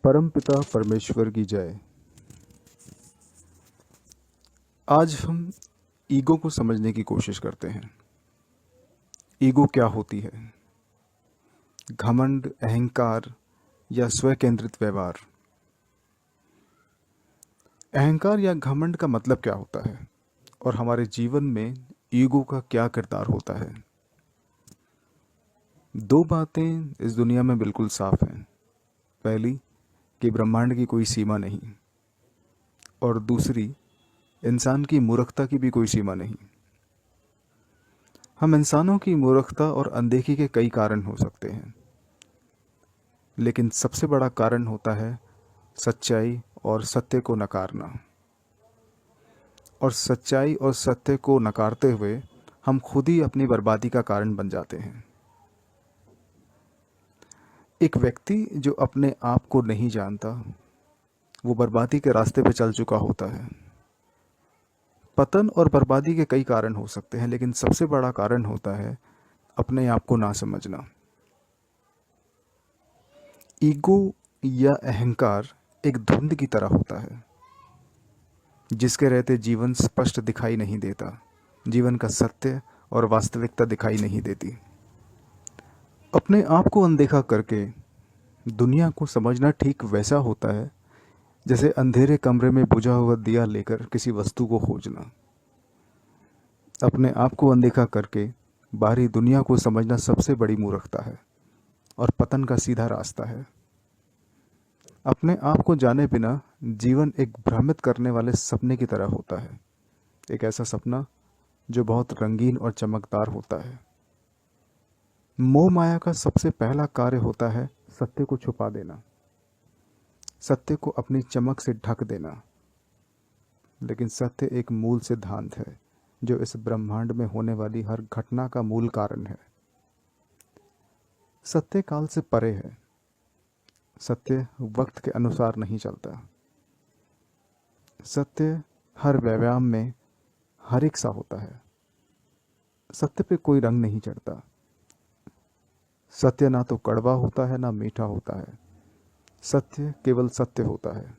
परमपिता परमेश्वर की जय। आज हम ईगो को समझने की कोशिश करते हैं। ईगो क्या होती है? घमंड, अहंकार या स्व केंद्रित व्यवहार। अहंकार या घमंड का मतलब क्या होता है और हमारे जीवन में ईगो का क्या किरदार होता है? दो बातें इस दुनिया में बिल्कुल साफ हैं। पहली कि ब्रह्मांड की कोई सीमा नहीं, और दूसरी इंसान की मूर्खता की भी कोई सीमा नहीं। हम इंसानों की मूर्खता और अनदेखी के कई कारण हो सकते हैं, लेकिन सबसे बड़ा कारण होता है सच्चाई और सत्य को नकारना। और सच्चाई और सत्य को नकारते हुए हम खुद ही अपनी बर्बादी का कारण बन जाते हैं। एक व्यक्ति जो अपने आप को नहीं जानता, वो बर्बादी के रास्ते पे चल चुका होता है। पतन और बर्बादी के कई कारण हो सकते हैं, लेकिन सबसे बड़ा कारण होता है अपने आप को ना समझना। ईगो या अहंकार एक धुंध की तरह होता है, जिसके रहते जीवन स्पष्ट दिखाई नहीं देता, जीवन का सत्य और वास्तविकता दिखाई नहीं देती। अपने आप को अनदेखा करके दुनिया को समझना ठीक वैसा होता है जैसे अंधेरे कमरे में बुझा हुआ दिया लेकर किसी वस्तु को खोजना। अपने आप को अनदेखा करके बाहरी दुनिया को समझना सबसे बड़ी मूर्खता है और पतन का सीधा रास्ता है। अपने आप को जाने बिना जीवन एक भ्रमित करने वाले सपने की तरह होता है, एक ऐसा सपना जो बहुत रंगीन और चमकदार होता है। मोह माया का सबसे पहला कार्य होता है सत्य को छुपा देना, सत्य को अपनी चमक से ढक देना। लेकिन सत्य एक मूल सिद्धांत है जो इस ब्रह्मांड में होने वाली हर घटना का मूल कारण है। सत्य काल से परे है। सत्य वक्त के अनुसार नहीं चलता। सत्य हर व्यायाम में हर एक सा होता है। सत्य पे कोई रंग नहीं चढ़ता। सत्य ना तो कड़वा होता है ना मीठा होता है। सत्य केवल सत्य होता है।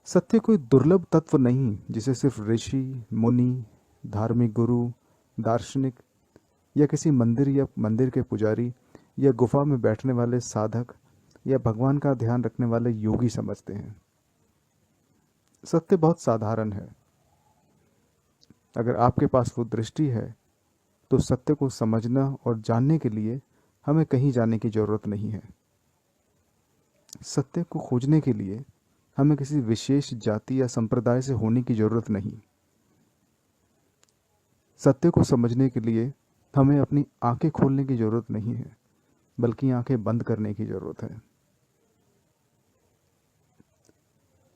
सत्य कोई दुर्लभ तत्व नहीं जिसे सिर्फ ऋषि, मुनि, धार्मिक गुरु, दार्शनिक या किसी मंदिर के पुजारी या गुफा में बैठने वाले साधक या भगवान का ध्यान रखने वाले योगी समझते हैं। सत्य बहुत साधारण है। अगर आपके पास वो दृष्टि है तो सत्य को समझना और जानने के लिए हमें कहीं जाने की जरूरत नहीं है। सत्य को खोजने के लिए हमें किसी विशेष जाति या संप्रदाय से होने की जरूरत नहीं। सत्य को समझने के लिए हमें अपनी आंखें खोलने की जरूरत नहीं है, बल्कि आंखें बंद करने की जरूरत है।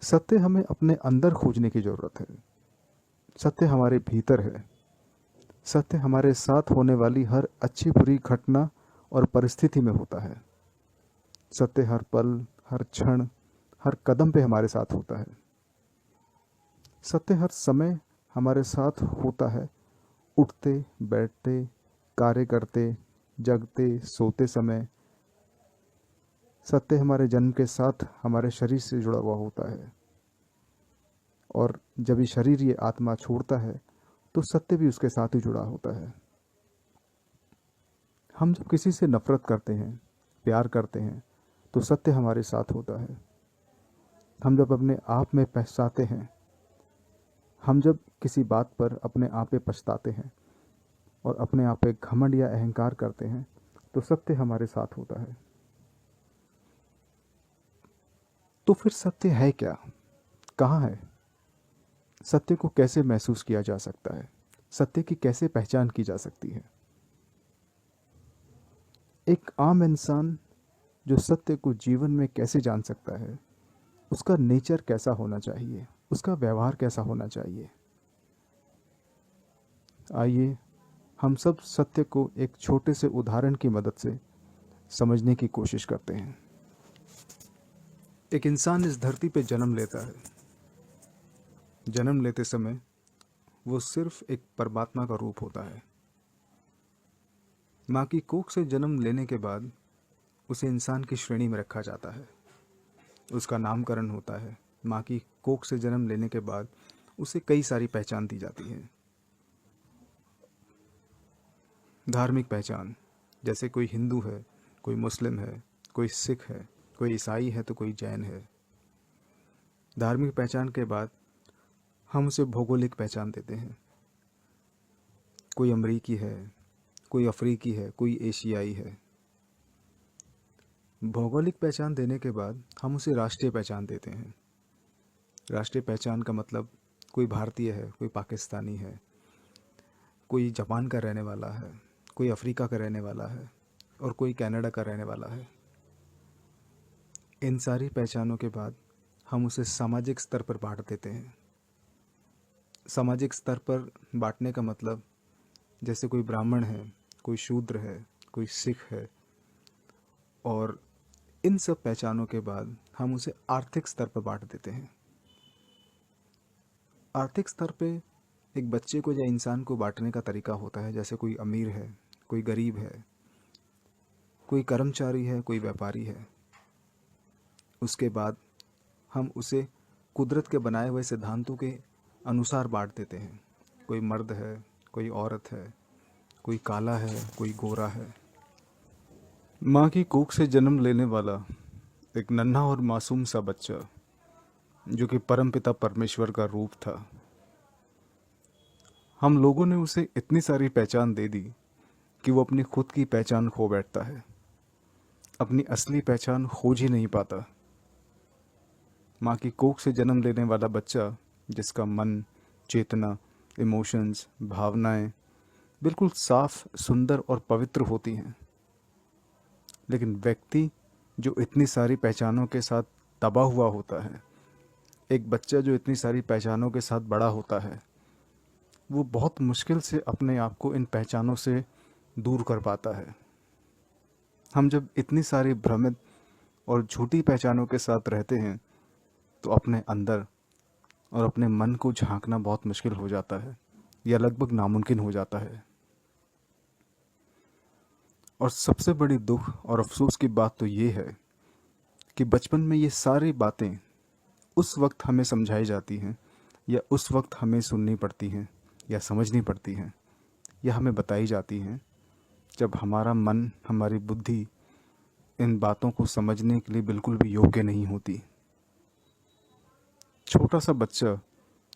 सत्य हमें अपने अंदर खोजने की जरूरत है। सत्य हमारे भीतर है। सत्य हमारे साथ होने वाली हर अच्छी बुरी घटना और परिस्थिति में होता है। सत्य हर पल, हर क्षण, हर कदम पे हमारे साथ होता है। सत्य हर समय हमारे साथ होता है, उठते बैठते, कार्य करते, जगते, सोते समय। सत्य हमारे जन्म के साथ हमारे शरीर से जुड़ा हुआ होता है, और जब ये शरीर ये आत्मा छोड़ता है तो सत्य भी उसके साथ ही जुड़ा होता है। हम जब किसी से नफरत करते हैं, प्यार करते हैं, तो सत्य हमारे साथ होता है। हम जब अपने आप में पछताते हैं, हम जब किसी बात पर अपने आप पे पछताते हैं और अपने आप पे घमंड या अहंकार करते हैं, तो सत्य हमारे साथ होता है। तो फिर सत्य है क्या? कहाँ है? सत्य को कैसे महसूस किया जा सकता है? सत्य की कैसे पहचान की जा सकती है? एक आम इंसान जो सत्य को जीवन में कैसे जान सकता है? उसका नेचर कैसा होना चाहिए? उसका व्यवहार कैसा होना चाहिए? आइए हम सब सत्य को एक छोटे से उदाहरण की मदद से समझने की कोशिश करते हैं। एक इंसान इस धरती पे जन्म लेता है। जन्म लेते समय वो सिर्फ एक परमात्मा का रूप होता है। माँ की कोख से जन्म लेने के बाद उसे इंसान की श्रेणी में रखा जाता है, उसका नामकरण होता है। माँ की कोख से जन्म लेने के बाद उसे कई सारी पहचान दी जाती है। धार्मिक पहचान, जैसे कोई हिंदू है, कोई मुस्लिम है, कोई सिख है, कोई ईसाई है तो कोई जैन है। धार्मिक पहचान के बाद हम उसे भौगोलिक पहचान देते हैं। कोई अमरीकी है, कोई अफ्रीकी है, कोई एशियाई है। भौगोलिक पहचान देने के बाद हम उसे राष्ट्रीय पहचान देते हैं। राष्ट्रीय पहचान का मतलब कोई भारतीय है, कोई पाकिस्तानी है, कोई जापान का रहने वाला है, कोई अफ्रीका का रहने वाला है और कोई कनाडा का रहने वाला है। इन सारी पहचानों के बाद हम उसे सामाजिक स्तर पर बांट देते हैं। सामाजिक स्तर पर बांटने का मतलब, जैसे कोई ब्राह्मण है, कोई शूद्र है, कोई सिख है, और इन सब पहचानों के बाद हम उसे आर्थिक स्तर पर बांट देते हैं। आर्थिक स्तर पे एक बच्चे को या इंसान को बांटने का तरीका होता है, जैसे कोई अमीर है, कोई गरीब है, कोई कर्मचारी है, कोई व्यापारी है। उसके बाद हम उसे कुदरत के बनाए हुए सिद्धांतों के अनुसार बांट देते हैं। कोई मर्द है, कोई औरत है, कोई काला है, कोई गोरा है। माँ की कोख से जन्म लेने वाला एक नन्हा और मासूम सा बच्चा, जो कि परमपिता परमेश्वर का रूप था, हम लोगों ने उसे इतनी सारी पहचान दे दी कि वो अपनी खुद की पहचान खो बैठता है, अपनी असली पहचान खोज ही नहीं पाता। माँ की कोख से जन्म लेने वाला बच्चा, जिसका मन, चेतना, इमोशंस, भावनाएं बिल्कुल साफ, सुंदर और पवित्र होती हैं, लेकिन व्यक्ति जो इतनी सारी पहचानों के साथ दबा हुआ होता है, एक बच्चा जो इतनी सारी पहचानों के साथ बड़ा होता है, वो बहुत मुश्किल से अपने आप को इन पहचानों से दूर कर पाता है। हम जब इतनी सारी भ्रमित और झूठी पहचानों के साथ रहते हैं तो अपने अंदर और अपने मन को झांकना बहुत मुश्किल हो जाता है, या लगभग नामुमकिन हो जाता है। और सबसे बड़ी दुख और अफसोस की बात तो ये है कि बचपन में ये सारी बातें उस वक्त हमें समझाई जाती हैं, या उस वक्त हमें सुननी पड़ती हैं, या समझनी पड़ती हैं, या हमें बताई जाती हैं, जब हमारा मन, हमारी बुद्धि इन बातों को समझने के लिए बिल्कुल भी योग्य नहीं होती। छोटा सा बच्चा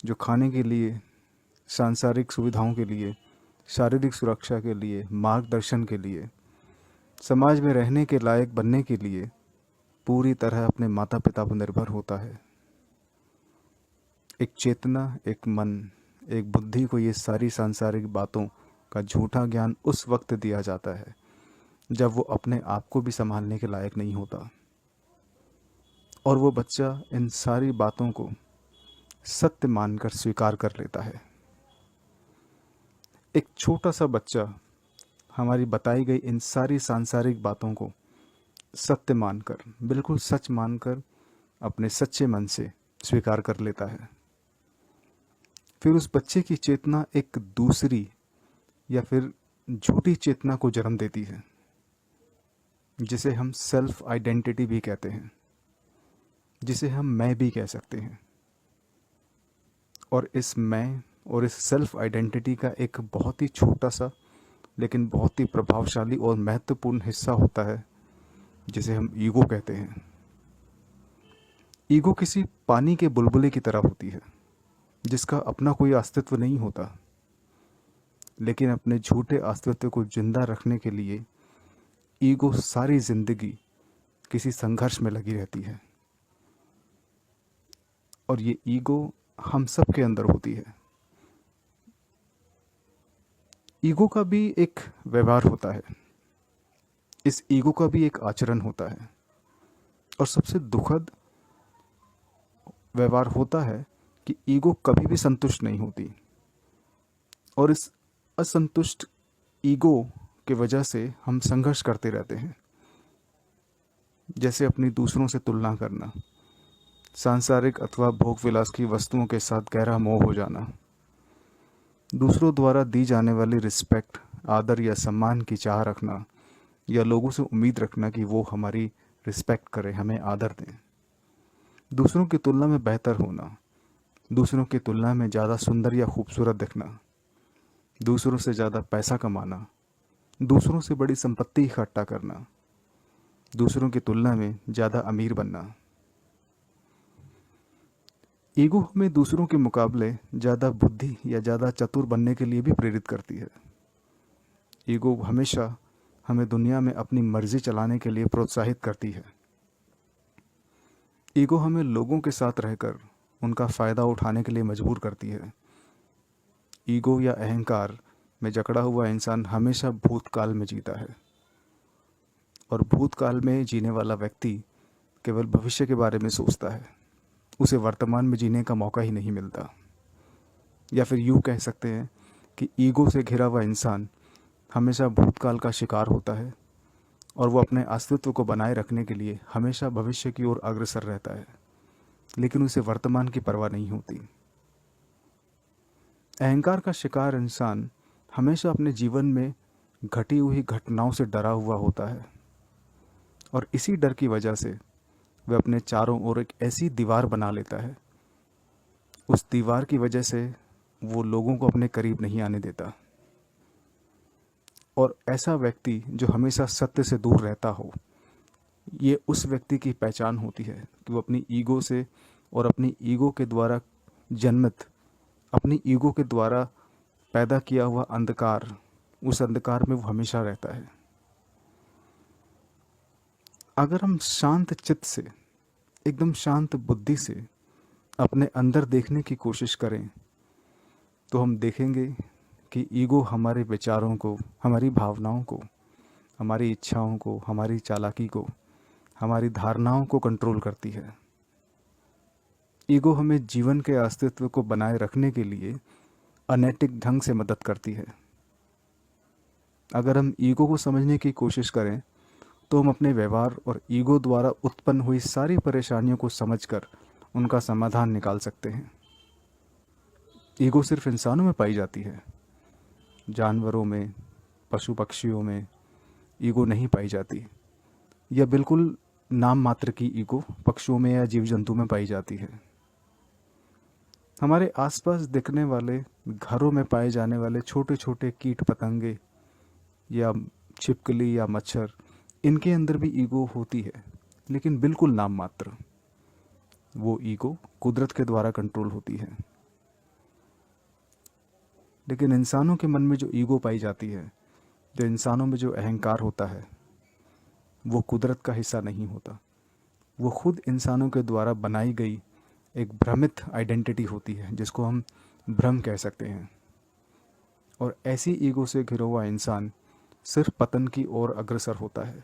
जो खाने के लिए, सांसारिक सुविधाओं के लिए, शारीरिक सुरक्षा के लिए, मार्गदर्शन के लिए, समाज में रहने के लायक बनने के लिए पूरी तरह अपने माता पिता पर निर्भर होता है। एक चेतना, एक मन, एक बुद्धि को ये सारी सांसारिक बातों का झूठा ज्ञान उस वक्त दिया जाता है जब वो अपने आप को भी संभालने के लायक नहीं होता, और वो बच्चा इन सारी बातों को सत्य मानकर स्वीकार कर लेता है। एक छोटा सा बच्चा हमारी बताई गई इन सारी सांसारिक बातों को सत्य मानकर, बिल्कुल सच मानकर, अपने सच्चे मन से स्वीकार कर लेता है। फिर उस बच्चे की चेतना एक दूसरी या फिर झूठी चेतना को जन्म देती है, जिसे हम सेल्फ आइडेंटिटी भी कहते हैं, जिसे हम मैं भी कह सकते हैं। और इस मैं और इस सेल्फ आइडेंटिटी का एक बहुत ही छोटा सा लेकिन बहुत ही प्रभावशाली और महत्वपूर्ण हिस्सा होता है, जिसे हम ईगो कहते हैं। ईगो किसी पानी के बुलबुले की तरह होती है, जिसका अपना कोई अस्तित्व नहीं होता, लेकिन अपने झूठे अस्तित्व को जिंदा रखने के लिए ईगो सारी जिंदगी किसी संघर्ष में लगी रहती है। और ये ईगो हम सब के अंदर होती है। ईगो का भी एक व्यवहार होता है, इस ईगो का भी एक आचरण होता है, और सबसे दुखद व्यवहार होता है कि ईगो कभी भी संतुष्ट नहीं होती, और इस असंतुष्ट ईगो की वजह से हम संघर्ष करते रहते हैं। जैसे अपनी दूसरों से तुलना करना, सांसारिक अथवा भोग विलास की वस्तुओं के साथ गहरा मोह हो जाना, दूसरों द्वारा दी जाने वाली रिस्पेक्ट, आदर या सम्मान की चाह रखना, या लोगों से उम्मीद रखना कि वो हमारी रिस्पेक्ट करें, हमें आदर दें। दूसरों की तुलना में बेहतर होना, दूसरों की तुलना में ज़्यादा सुंदर या खूबसूरत दिखना, दूसरों से ज़्यादा पैसा कमाना, दूसरों से बड़ी संपत्ति इकट्ठा करना, दूसरों की तुलना में ज़्यादा अमीर बनना। ईगो हमें दूसरों के मुकाबले ज़्यादा बुद्धि या ज़्यादा चतुर बनने के लिए भी प्रेरित करती है। ईगो हमेशा हमें दुनिया में अपनी मर्जी चलाने के लिए प्रोत्साहित करती है। ईगो हमें लोगों के साथ रहकर उनका फ़ायदा उठाने के लिए मजबूर करती है। ईगो या अहंकार में जकड़ा हुआ इंसान हमेशा भूतकाल में जीता है, और भूतकाल में जीने वाला व्यक्ति केवल भविष्य के बारे में सोचता है, उसे वर्तमान में जीने का मौका ही नहीं मिलता। या फिर यूँ कह सकते हैं कि ईगो से घिरा हुआ इंसान हमेशा भूतकाल का शिकार होता है, और वो अपने अस्तित्व को बनाए रखने के लिए हमेशा भविष्य की ओर अग्रसर रहता है, लेकिन उसे वर्तमान की परवाह नहीं होती। अहंकार का शिकार इंसान हमेशा अपने जीवन में घटी हुई घटनाओं से डरा हुआ होता है, और इसी डर की वजह से वह अपने चारों ओर एक ऐसी दीवार बना लेता है। उस दीवार की वजह से वो लोगों को अपने करीब नहीं आने देता। और ऐसा व्यक्ति जो हमेशा सत्य से दूर रहता हो, ये उस व्यक्ति की पहचान होती है कि वो अपनी ईगो से और अपनी ईगो के द्वारा जन्मित, अपनी ईगो के द्वारा पैदा किया हुआ अंधकार, उस अंधकार में वो हमेशा रहता है। अगर हम शांत चित्त से, एकदम शांत बुद्धि से अपने अंदर देखने की कोशिश करें, तो हम देखेंगे कि ईगो हमारे विचारों को, हमारी भावनाओं को, हमारी इच्छाओं को, हमारी चालाकी को, हमारी धारणाओं को कंट्रोल करती है। ईगो हमें जीवन के अस्तित्व को बनाए रखने के लिए अनैतिक ढंग से मदद करती है। अगर हम ईगो को समझने की कोशिश करें, तो हम अपने व्यवहार और ईगो द्वारा उत्पन्न हुई सारी परेशानियों को समझकर उनका समाधान निकाल सकते हैं। ईगो सिर्फ इंसानों में पाई जाती है, जानवरों में, पशु पक्षियों में ईगो नहीं पाई जाती। यह बिल्कुल नाम मात्र की ईगो पक्षियों में या जीव जंतु में पाई जाती है। हमारे आसपास दिखने वाले, घरों में पाए जाने वाले छोटे छोटे कीट पतंगे या छिपकली या मच्छर, इनके अंदर भी ईगो होती है, लेकिन बिल्कुल नाम मात्र। वो ईगो कुदरत के द्वारा कंट्रोल होती है। लेकिन इंसानों के मन में जो ईगो पाई जाती है, जो इंसानों में जो अहंकार होता है, वो कुदरत का हिस्सा नहीं होता। वो खुद इंसानों के द्वारा बनाई गई एक भ्रमित आइडेंटिटी होती है, जिसको हम भ्रम कह सकते हैं। और ऐसी ईगो से घिरा हुआ इंसान सिर्फ पतन की ओर अग्रसर होता है।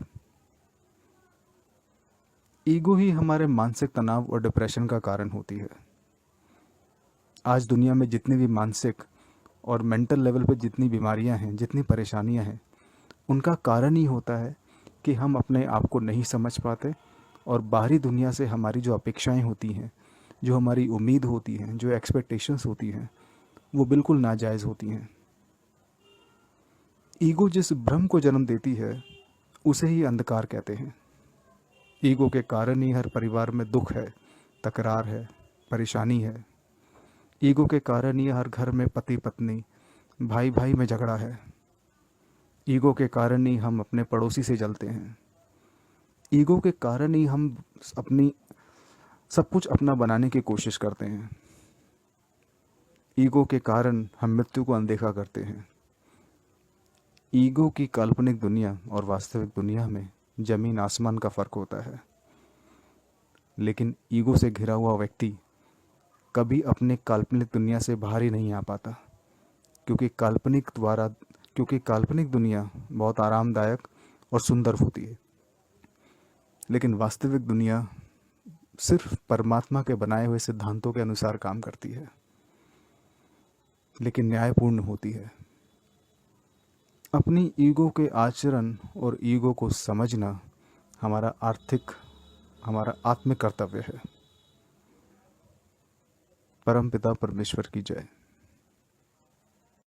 ईगो ही हमारे मानसिक तनाव और डिप्रेशन का कारण होती है। आज दुनिया में जितनी भी मानसिक और मेंटल लेवल पे जितनी बीमारियां हैं, जितनी परेशानियां हैं, उनका कारण ही होता है कि हम अपने आप को नहीं समझ पाते, और बाहरी दुनिया से हमारी जो अपेक्षाएं होती हैं, जो हमारी उम्मीद होती हैं, जो एक्सपेक्टेशंस होती हैं, वो बिल्कुल नाजायज़ होती हैं। ईगो जिस भ्रम को जन्म देती है, उसे ही अंधकार कहते हैं। ईगो के कारण ही हर परिवार में दुख है, तकरार है, परेशानी है। ईगो के कारण ही हर घर में पति पत्नी, भाई भाई में झगड़ा है। ईगो के कारण ही हम अपने पड़ोसी से जलते हैं। ईगो के कारण ही हम अपनी सब कुछ अपना बनाने की कोशिश करते हैं। ईगो के कारण हम मृत्यु को अनदेखा करते हैं। ईगो की काल्पनिक दुनिया और वास्तविक दुनिया में जमीन आसमान का फर्क होता है। लेकिन ईगो से घिरा हुआ व्यक्ति कभी अपने काल्पनिक दुनिया से बाहर ही नहीं आ पाता, क्योंकि काल्पनिक दुनिया बहुत आरामदायक और सुंदर होती है, लेकिन वास्तविक दुनिया सिर्फ परमात्मा के बनाए हुए सिद्धांतों के अनुसार काम करती है, लेकिन न्यायपूर्ण होती है। अपनी ईगो के आचरण और ईगो को समझना हमारा आत्मिक कर्तव्य है। परमपिता परमेश्वर की जय।